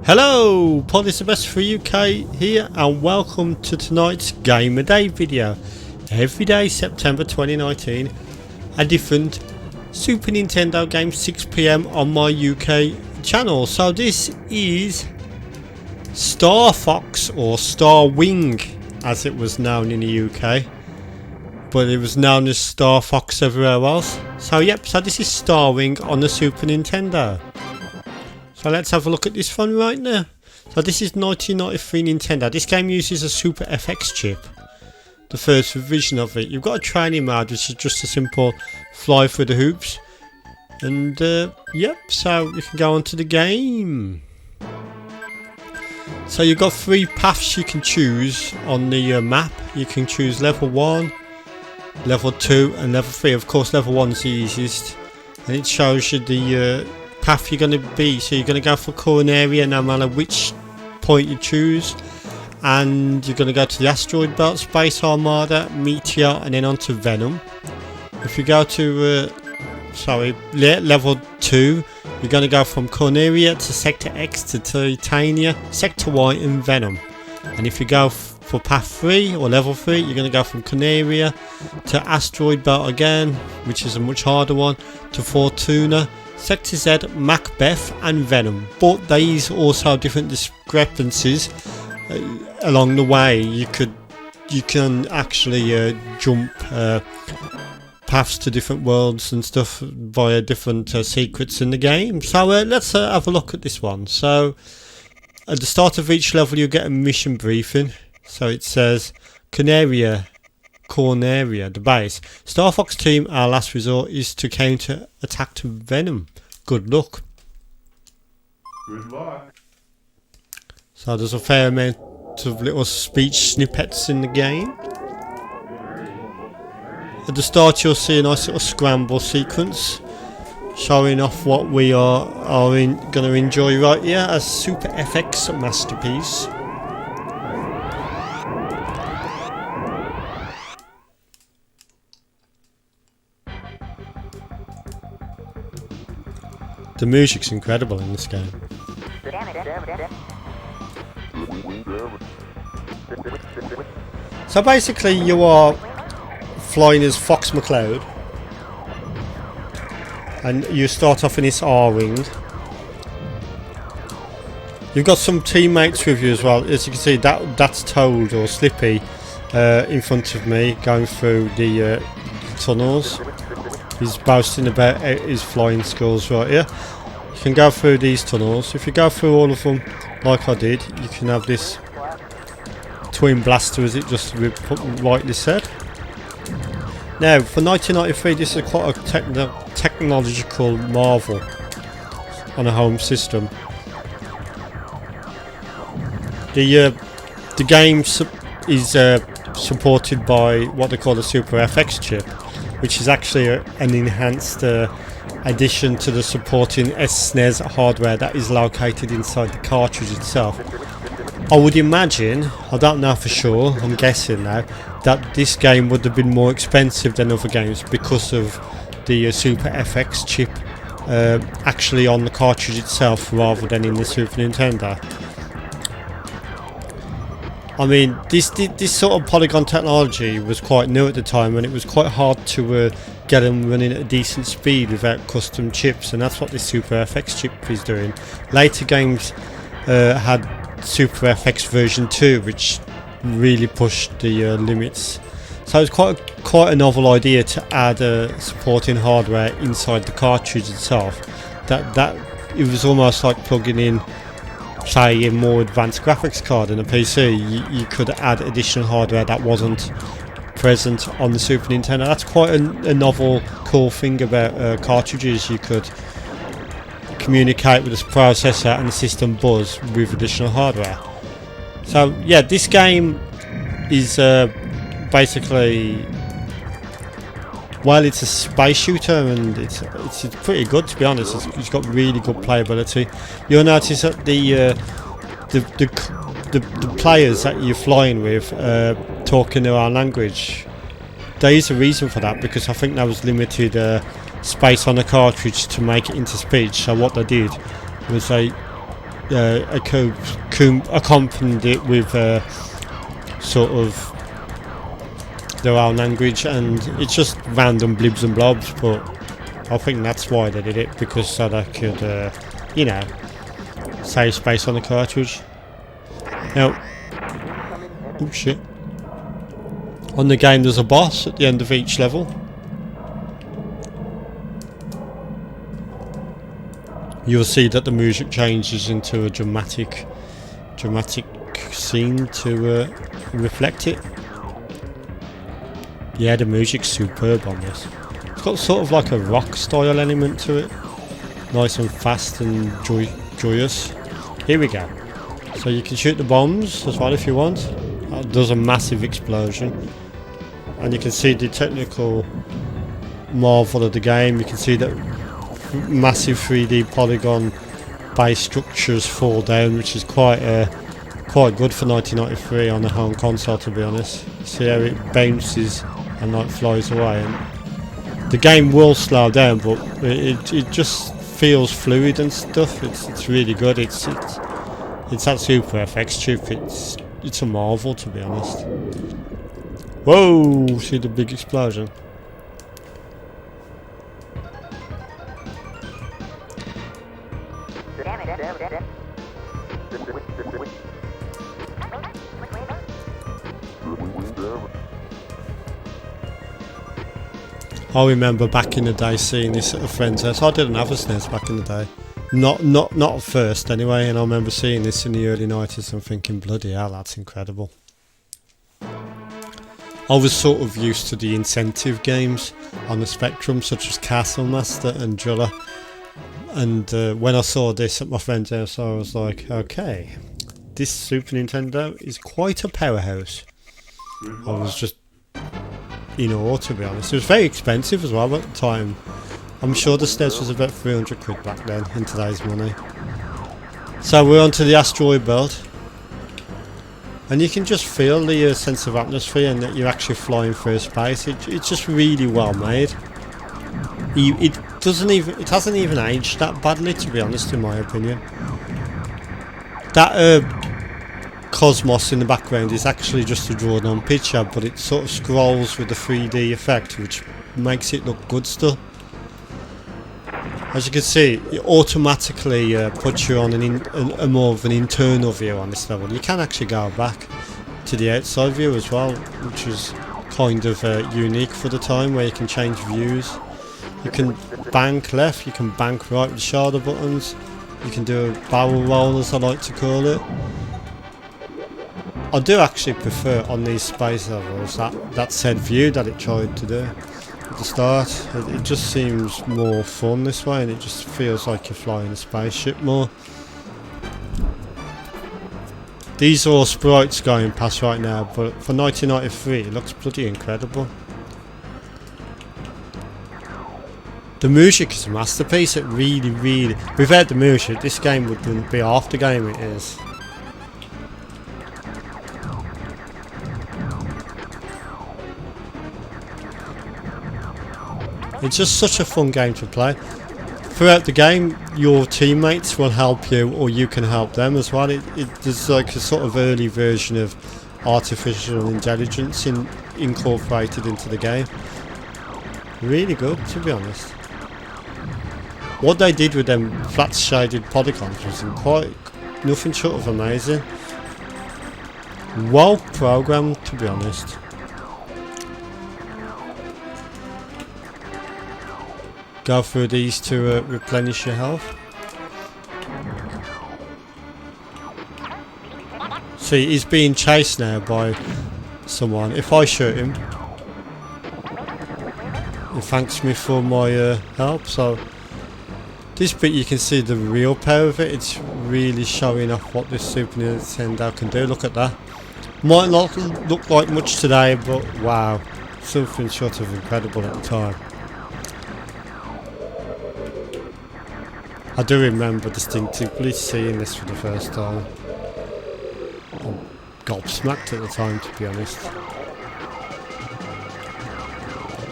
Hello, Police the Best for UK here, and welcome to tonight's Game a Day video. Every day, September 2019, a different Super Nintendo game, 6 PM on my UK channel. So this is Starfox, or Starwing as it was known in the UK, but it was known as Starfox everywhere else. So yep, so this is Starwing on the Super Nintendo. So let's have a look at this one right now. So this is 1993 Nintendo. This game uses a Super FX chip, the first revision of it. You've got a training mode, which is just a simple fly through the hoops. And yep, so you can go on to the game. So you've got 3 paths you can choose on the map. You can choose level 1, level 2 and level 3. Of course level 1 is the easiest, and it shows you the path you're going to be. So you're going to go for current area no matter which point you choose, and you're going to go to the asteroid belt, space, Armada, meteor, and then on to Venom. If you go to level 2, you're going to go from Corneria to Sector X to Titania, Sector Y and Venom. And if you go for path 3 or level 3, you're going to go from Corneria to Asteroid Belt again, which is a much harder one, to Fortuna, Sector Z, Macbeth and Venom. But these also have different discrepancies along the way. You can actually jump paths to different worlds and stuff via different secrets in the game. So let's have a look at this one. So at the start of each level you get a mission briefing. So it says Corneria, the base. Starfox team, our last resort is to counter attack to Venom. Good luck. Good luck. So there's a fair amount of little speech snippets in the game. At the start you'll see a nice little scramble sequence showing off what we are going to enjoy right here, a Super FX masterpiece. The music's incredible in this game. So basically you are flying as Fox McCloud, and you start off in this R-Wing. You've got some teammates with you as well. As you can see, that's Toad or Slippy in front of me going through the tunnels. He's boasting about his flying skills right here. You can go through these tunnels. If you go through all of them like I did, you can have this twin blaster, as it just rightly said. Now for 1993, this is quite a technological marvel on a home system. The game is supported by what they call the Super FX chip, which is actually an enhanced addition to the supporting Snes hardware that is located inside the cartridge itself. I would imagine, I don't know for sure, I'm guessing now, that this game would have been more expensive than other games because of the Super FX chip actually on the cartridge itself rather than in the Super Nintendo. I mean, this sort of polygon technology was quite new at the time, and it was quite hard to get them running at a decent speed without custom chips, and that's what this Super FX chip is doing. Later games had Super FX version 2, which really pushed the limits. So it's quite a novel idea to add supporting hardware inside the cartridge itself. That it was almost like plugging in, say, a more advanced graphics card in a PC. You could add additional hardware that wasn't present on the Super Nintendo. That's quite a novel, cool thing about cartridges. You could communicate with the processor and the system bus with additional hardware. So yeah, this game is basically, well, it's a space shooter, and it's pretty good, to be honest. It's got really good playability. You'll notice that the players that you're flying with talk in their own language. There is a reason for that, because I think that was limited space on the cartridge to make it into speech. So what they did was they accompanied it with sort of their own language, and it's just random blibs and blobs, but I think that's why they did it, because so they could you know, save space on the cartridge. Now, oh shit, on the game there's a boss at the end of each level. You'll see that the music changes into a dramatic scene to reflect it. Yeah, the music's superb on this. It's got sort of like a rock style element to it. Nice and fast and joyous. Here we go. So you can shoot the bombs as well if you want. That does a massive explosion. And you can see the technical marvel of the game. You can see that massive 3D polygon base structures fall down, which is quite good for 1993 on a home console, to be honest. See how it bounces and like flies away, and the game will slow down, but it just feels fluid and stuff. It's really good. It's that Super FX chip. It's a marvel, to be honest. Whoa! See the big explosion. I remember back in the day seeing this at a friend's house. I didn't have a Snes back in the day. Not at first anyway, and I remember seeing this in the early 90s and thinking, bloody hell, that's incredible. I was sort of used to the incentive games on the Spectrum, such as Castle Master and Driller. And when I saw this at my friend's house, I was like, okay, this Super Nintendo is quite a powerhouse. I was just in awe, to be honest. It was very expensive as well at the time. I'm sure the Snes was about 300 quid back then in today's money. So we're on to the asteroid belt, and you can just feel the sense of atmosphere and that you're actually flying through space. It's just really well made. It hasn't even aged that badly, to be honest, in my opinion. That cosmos in the background is actually just a drawn on picture, but it sort of scrolls with the 3D effect, which makes it look good still. As you can see, it automatically puts you on a more of an internal view on this level. You can actually go back to the outside view as well, which is kind of unique for the time, where you can change views. You can bank left, you can bank right with the shoulder buttons. You can do a barrel roll, as I like to call it. I do actually prefer on these space levels that said view that it tried to do at the start. It just seems more fun this way, and it just feels like you're flying a spaceship more. These are all sprites going past right now, but for 1993 it looks bloody incredible. The music is a masterpiece. It really, without the music this game wouldn't be half the game it is. It's just such a fun game to play. Throughout the game, your teammates will help you, or you can help them as well. There's like a sort of early version of artificial intelligence incorporated into the game. Really good, to be honest. What they did with them flat shaded polygons was quite nothing short of amazing. Well programmed, to be honest. Go through these to replenish your health. See, he's being chased now by someone. If I shoot him, he thanks me for my help. So this bit, you can see the real power of it. It's really showing off what this Super Nintendo can do. Look at that. Might not look like much today, but wow, something short of incredible at the time. I do remember distinctively seeing this for the first time. I'm gobsmacked at the time, to be honest.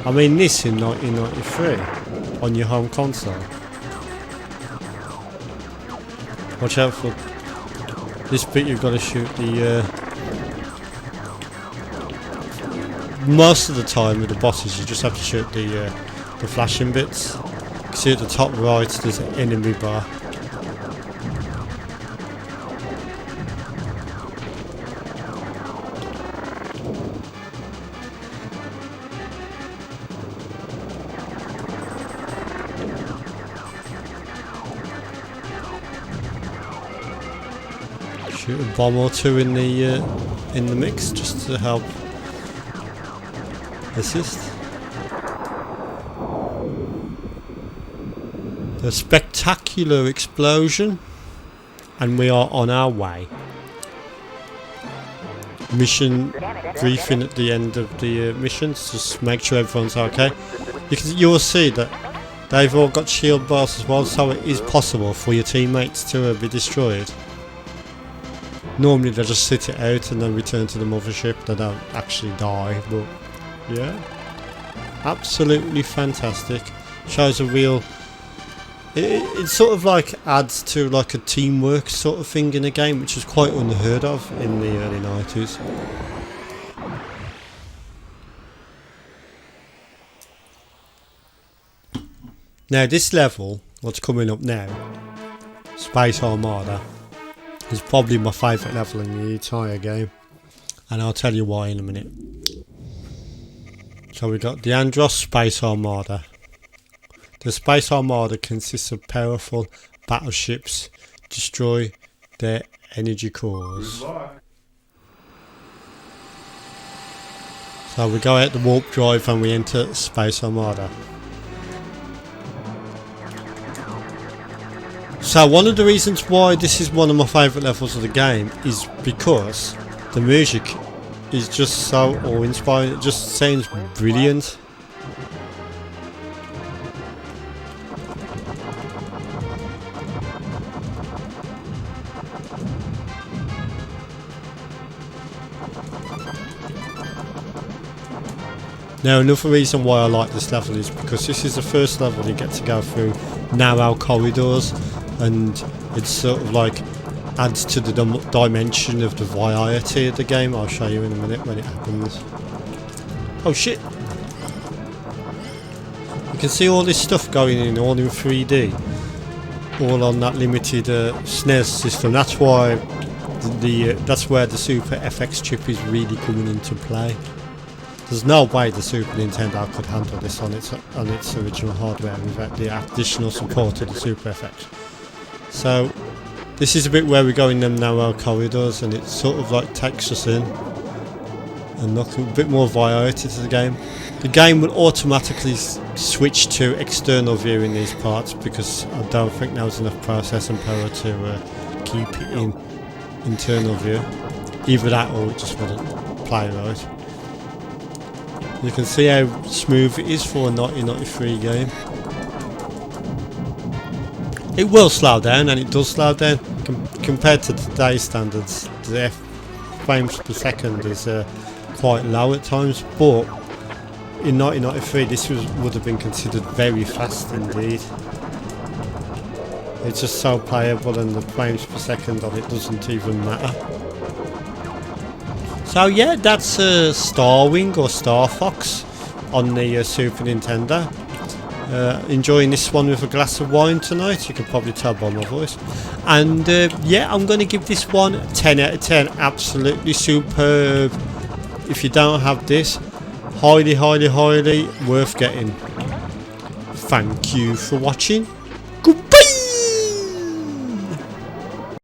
I mean, this in 1993. on your home console. Watch out for this bit. You've got to shoot the most of the time with the bosses you just have to shoot the flashing bits. You can see at the top right there's an enemy bar. Shoot a bomb or two in the mix just to help assist. The spectacular explosion, and we are on our way. Mission briefing at the end of the missions, just make sure everyone's okay. You'll see that they've all got shield bars as well, so it is possible for your teammates to be destroyed. Normally they just sit it out and then return to the mothership. They don't actually die, but yeah, absolutely fantastic. Shows a real. It sort of like adds to like a teamwork sort of thing in a game, which is quite unheard of in the early 90s. Now this level, what's coming up now, Space Armada, is probably my favourite level in the entire game, and I'll tell you why in a minute. So we got the Andros Space Armada. The Space Armada consists of powerful battleships. Destroy their energy cores. So we go out the warp drive and we enter Space Armada. So one of the reasons why this is one of my favourite levels of the game is because the music is just so awe-inspiring. It just sounds brilliant. Now another reason why I like this level is because this is the first level you get to go through narrow corridors, and it sort of like adds to the dimension of the variety of the game. I'll show you in a minute when it happens. Oh shit! You can see all this stuff going in, all in 3D, all on that limited Snes system. That's why that's where the Super FX chip is really coming into play. There's no way the Super Nintendo could handle this on its original hardware without the additional support of the Super FX. So this is a bit where we go in them narrow corridors, and it sort of like takes us in and look a bit more variety to the game. The game will automatically switch to external view in these parts because I don't think there was enough processing power to keep it in internal view. Either that or it just wouldn't play right. You can see how smooth it is for a 1993 game. It will slow down, and it does slow down compared to today's standards. The frames per second is quite low at times, but in 1993 this would have been considered very fast indeed. It's just so playable, and the frames per second on it doesn't even matter. So yeah, that's Starwing or Starfox on the Super Nintendo. Enjoying this one with a glass of wine tonight, you can probably tell by my voice. And yeah, I'm going to give this one 10 out of 10. Absolutely superb. If you don't have this, highly, highly, highly worth getting. Thank you for watching.